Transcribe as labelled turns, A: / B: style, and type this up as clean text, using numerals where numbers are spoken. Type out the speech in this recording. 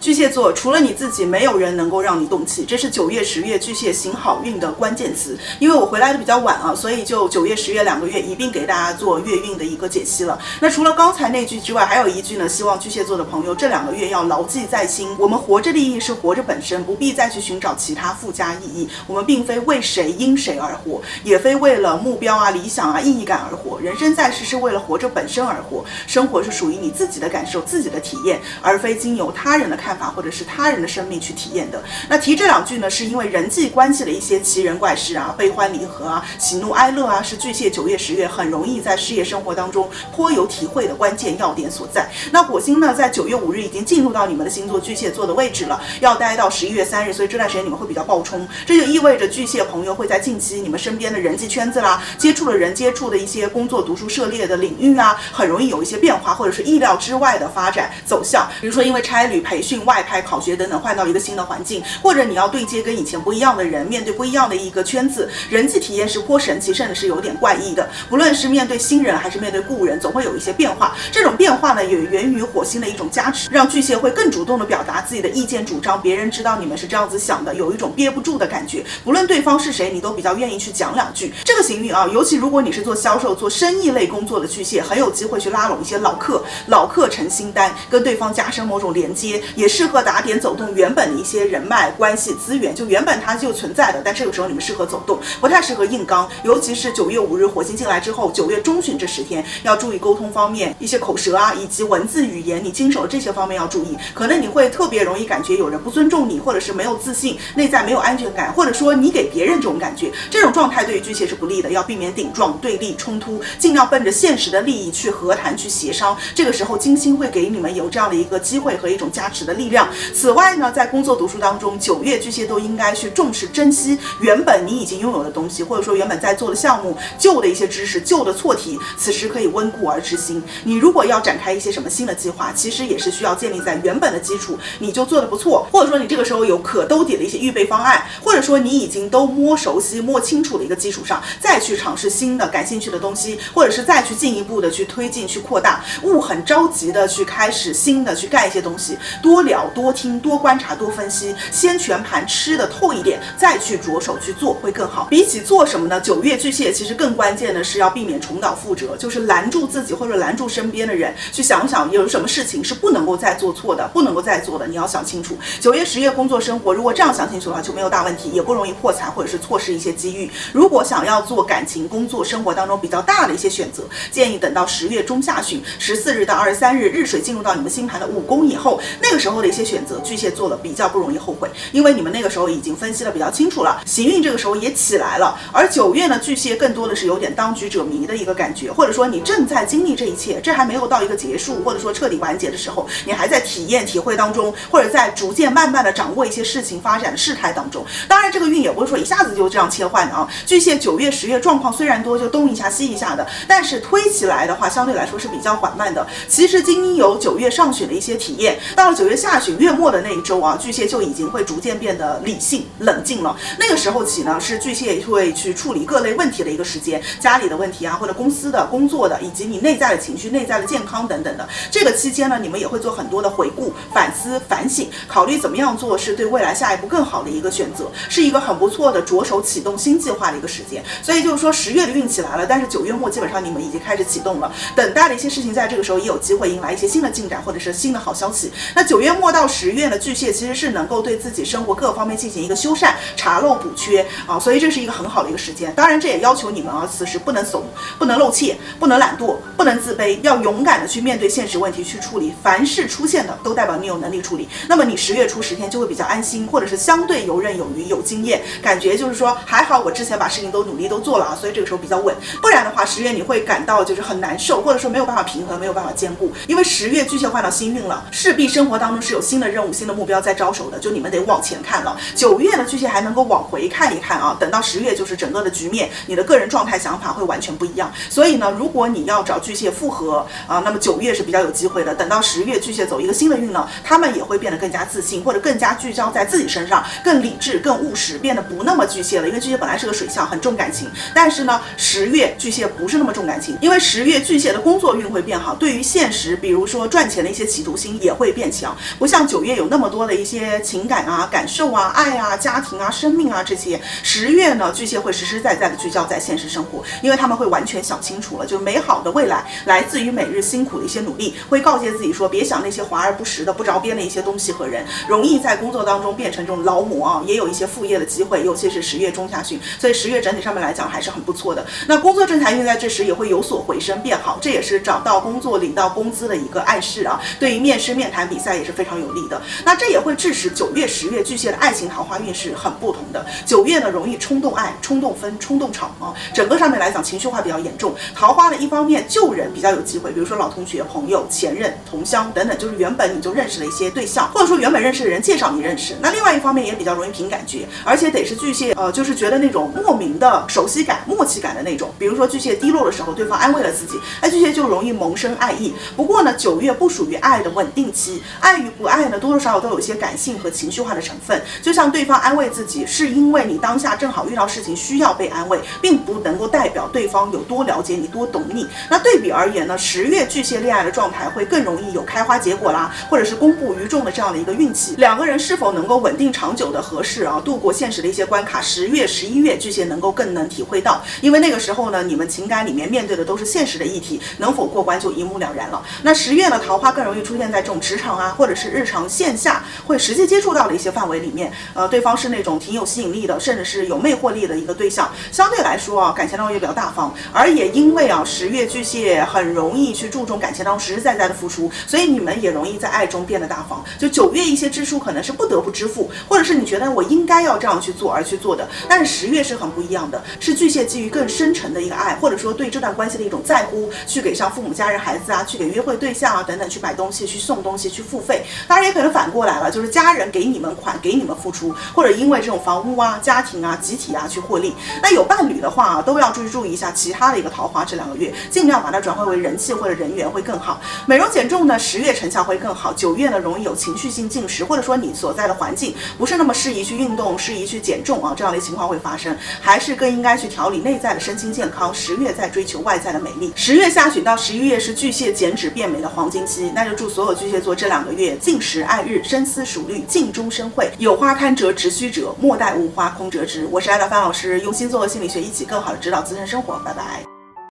A: 巨蟹座，除了你自己，没有人能够让你动气，这是9月、10月巨蟹行好运的关键词。因为我回来的比较晚啊，所以就9月、10月2个月一并给大家做月运的一个解析了。那除了刚才那句之外，还有一句呢，希望巨蟹座的朋友这2个月要牢记在心。我们活着的意义是活着本身，不必再去寻找其他附加意义。我们并非为谁因谁而活，也非为了目标啊、理想啊、意义感而活。人生在世是为了活着本身而活，生活是属于你自己的感受、自己的体验，而非经由他人的看法或者是他人的生命去体验的。那提这2句呢，是因为人际关系的一些奇人怪事啊、悲欢离合啊、喜怒哀乐啊，是巨蟹9月、10月很容易在事业生活当中颇有体会的关键要点所在。那火星呢，在9月5日已经进入到你们的星座巨蟹座的位置了，要待到11月3日，所以这段时间你们会比较暴冲。这就意味着巨蟹朋友会在近期你们身边的人际圈子啦、接触的人、接触的一些工作、读书、涉猎的领域啊，很容易有一些变化，或者是意料之外的发展走向。比如说因为差旅、培训、外派、考学等等，换到一个新的环境，或者你要对接跟以前不一样的人，面对不一样的一个圈子，人际体验是颇神奇，甚至是有点怪异的。不论是面对新人还是面对故人，总会有一些变化。这种变化呢，也源于火星的一种加持，让巨蟹会更主动的表达自己的意见主张，别人知道你们是这样子想的，有一种憋不住的感觉。不论对方是谁，你都比较愿意去讲2句。这个行运啊，尤其如果你是做销售、做生意类工作的巨蟹，很有机会去拉拢一些老客成新单，跟对方加深某种连接，也适合打点走动原本的一些人脉关系资源，就原本它就存在的，但这个时候你们适合走动，不太适合硬刚。尤其是9月5日火星进来之后，9月中旬这10天要注意沟通方面，一些口舌啊，以及文字语言你经手的这些方面要注意。可能你会特别容易感觉有人不尊重你，或者是没有自信，内在没有安全感，或者说你给别人这种感觉，这种状态对于巨蟹是不利的，要避免顶撞、对立、冲突，尽量奔着现实的利益去和谈、去协商。这个时候金星会给你们有这样的一个机会和一种加持的力量。此外呢，在工作读书当中，9月巨蟹都应该去重视珍惜原本你已经拥有的东西，或者说原本在做的项目、旧的一些知识、旧的错题，此时可以温故而知新。你如果要展开一些什么新的计划，其实也是需要建立在原本的基础你就做得不错，或者说你这个时候有可兜底的一些预备方案，或者说你已经都摸熟悉、摸清楚的一个基础上，再去尝试新的感兴趣的东西，或者是再去进一步的去推进、去扩大。勿很着急的去开始新的去干一些东西，多聊、多听、多观察、多分析，先全盘吃的透一点，再去着手去做会更好。比起做什么呢？9月巨蟹其实更关键的是要避免重蹈覆辙，就是拦住自己或者拦住身边的人，去想想有什么事情是不能够再做错的，不能够再做的，你要想清楚。9月、10月工作生活，如果这样想清楚的话，就没有大问题，也不容易破财或者是错失一些机遇。如果想要做感情、工作、生活当中比较大的一些选择，建议等到10月中下旬14日到23日，日水进入到你们星盘的5宫以后，那个时候的一些选择，巨蟹做了比较不容易后悔，因为你们那个时候已经分析的比较清楚了，行运这个时候也起来了。而9月呢，巨蟹更多的是有点当局者迷的一个感觉，或者说你正在经历这一切，这还没有到一个结束，或者说彻底完结的时候，你还在体验、体会当中，或者在逐渐慢慢的掌握一些事情发展的事态当中。当然这个运也不是说一下子就这样切换的啊，巨蟹9月、10月状况虽然多，就东一下西一下的，但是推起来的话相对来说是比较缓慢的。其实经由9月上旬的一些体验，到了9月下旬月末的那一周啊，巨蟹就已经会逐渐变得理性冷静了。那个时候起呢，是巨蟹会去处理各类问题的一个时间，家里的问题啊，或者公司的、工作的，以及你内在的情绪、内在的健康等等的。这个期间呢，你们也会做很多的回顾、反思、反省，考虑怎么样做是对未来下一步更好的一个选择，是一个很不错的着手启动新计划的一个时间。所以就是说10月的运起来了，但是9月末基本上你们已经开始启动了，等待的一些事情在这个时候也有机会迎来一些新的进展或者是新的好消息。那9月末到10月呢，巨蟹其实是能够对自己生活各方面进行一个修缮、查漏补缺啊，所以这是一个很好的一个时间。当然这也要求你们啊，此时不能怂，不能露怯，不能懒惰，不能自卑，要勇敢的去面对现实问题去处理，凡是出现的都代表你有能力处理。那么你10月初10天就会比较安心，或者是相对游刃有余、有经验，感觉就是说还好我之前把事情都努力都做了啊，所以这个时候比较稳。不然的话10月你会感到就是很难受，或者说没有办法平衡，没有办法兼顾。因为10月巨蟹换到新运了，势必生活当中是有新的任务、新的目标在招手的，就你们得往前看了。9月呢，巨蟹还能够往回看一看啊，等到10月就是整个的局面，你的个人状态、想法会完全不一样。所以呢，如果你要找巨蟹复合啊，那么9月是比较有机会的。等到10月巨蟹走一个新的运呢，他们也会变得更加自信，或者更加聚焦在自己身上，更理智、更务实，变得不那么巨蟹了。因为巨蟹本来是个水象，很重感情，但是呢，10月巨蟹不是那么重感情，因为10月巨蟹的工作运会变好，对于现实，比如说赚钱的一些企图心也会变强。不像9月有那么多的一些情感啊、感受啊、爱啊、家庭啊、生命啊这些。10月呢，巨蟹会实实在在的聚焦在现实生活，因为他们会完全想清楚了，就是美好的未来来自于每日辛苦的一些努力，会告诫自己说，别想那些华而不实的、不着边的一些东西和人，容易在工作当中变成这种劳模啊，也有一些副业的机会，尤其是10月中下旬，所以10月整体上面来讲还是很不错的。那工作正财运在这时也会有所回升变好，这也是找到工作、领到工资的一个暗示啊，对于面试、面谈、比赛也是非常有利的。那这也会致使9月、10月巨蟹的爱情桃花运是很不同的。9月呢，容易冲动爱、冲动分、冲动吵啊，整个上面来讲情绪化比较严重。桃花呢，一方面旧人比较有机会，比如说老同学、朋友、前任、同乡等等，就是原本你就认识的一些对象，或者说原本认识的人介绍你认识。那另外一方面也比较容易凭感觉，而且得是巨蟹就是觉得那种莫名的熟悉感、默契感的那种。比如说巨蟹低落的时候，对方安慰了自己，巨蟹就容易萌生爱意。不过呢，9月不属于爱的稳定期，爱与不爱呢，多多少少都有一些感性和情绪化的成分。就像对方安慰自己，是因为你当下正好遇到事情需要被安慰，并不能够代表对方有多了解你、多懂你。那对比而言呢，10月巨蟹恋爱的状态会更容易有开花结果啦，或者是公布于众的这样的一个运气。两个人是否能够稳定长久的合适啊，度过现实的一些关卡，10月、11月巨蟹能够更能体会到，因为那个时候呢，你们情感里面面对的都是现实的议题，能否过关就一目了然了。那10月呢，桃花更容易出现在这种职场啊，或者是日常线下会实际接触到的一些范围里面，对方是那种挺有吸引力的，甚至是有魅惑力的一个对象，相对来说啊，感情当中也比较大方，而也因为啊10月巨蟹很容易去注重感情当中实实在在的付出，所以你们也容易在爱中变得大方。就9月一些支出可能是不得不支付，或者是你觉得我应该要这样去做而去做的，但是10月是很不一样的，是巨蟹基于更深沉的一个爱，或者说对这段关系的一种在乎，去给上父母、家人、孩子啊，去给约会对象啊等等去买东西、去送东西、去付费。当然也可能反过来了，就是家人给你们款、给你们付出，或者因为这种房屋啊、家庭啊、集体啊去获利。那有伴侣的话啊，都要注意一下其他的一个桃花，这2个月尽量把它转换为人气或者人缘会更好。美容减重呢，10月成效会更好，9月呢容易有情绪性进食，或者说你所在的环境不是那么适宜去运动、适宜去减重啊，这样的情况会发生，还是更应该去调理内在的身心健康。10月在追求外在的美丽，10月下旬到11月是巨蟹减脂变美的黄金期，那就祝所有巨蟹座这2个月静时爱日，深思熟虑，静中生慧，有花堪折直须折，莫待无花空折枝。我是艾达范老师，用星座和心理学一起更好的指导自身生活，拜拜。